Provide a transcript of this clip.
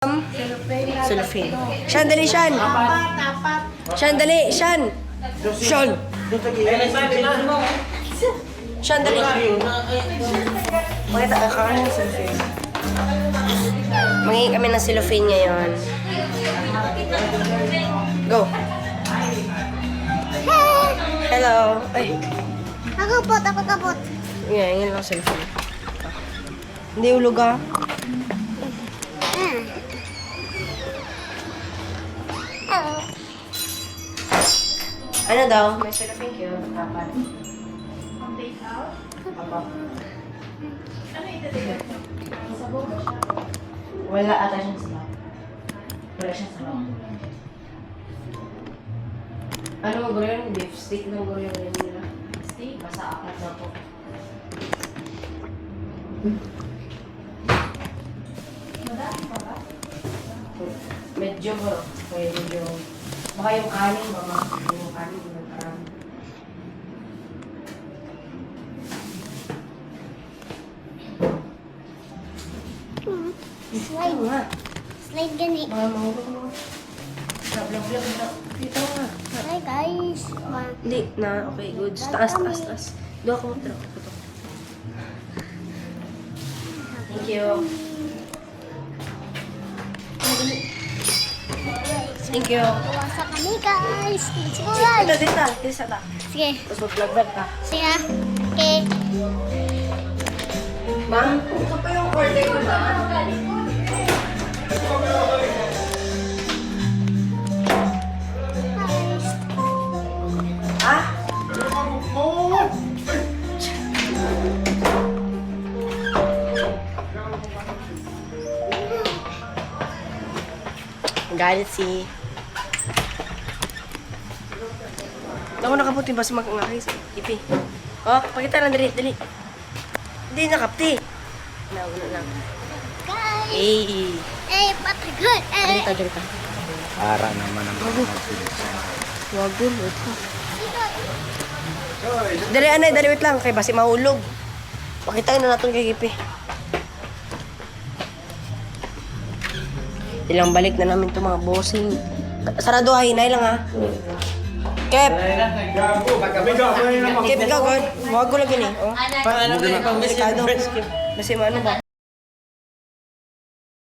Cellophane. Shan, dali, Shan. Shan, dali, Shan. Shan. Shan, dali. Makita ka kakain ng cellophane. Mangingi kami ng cellophane ngayon. Go. Hello. Ay. Ako kapot. Yeah, yun lang cellophane. Hindi ulog ah. Ano daw? May cellophane kayo. Dapat. Wala ata siyang sabaw. Wala siyang sabaw. Ano mo gulo yun? Beef steak na gulo yun nila. Steak? Basta akat na po. Medyo bro. Kaya medyo... Baka yung kanin ba? Yung kanin yung nagkarami. Slide. Ano nga? Slide gani. Mga mahulog mo. Vlog na. Dito nga. Hi guys. Hindi na. Okay, good. Taas. Doon ako mo. Thank you. Thank you. Puwasa kami guys. Let's go guys. Dito sa ta. Sige. Tapos mag-vlog ka. Sige ah. Okay. Ma'am, ito pa yung order ko ba? Ah? Galit si... Ako nakaputi ba sa mag-ngakis? Ipi. Oh, pakita lang, dali. Hindi nakapti. Nauna lang. Guys. Eh. Patagot. Dali. Ara naman ang mga Wago, ito. Dali, anay, dali, wait lang. Kay basi mahulog. Pakita na natin kay Kipi. Ilang balik na namin itong mga bossing. Sarado ha, hinay lang ha. Kep! Kep, ikaw, God. Wago lang yun eh. Oh. Paano Delikado. Kasi ano ba?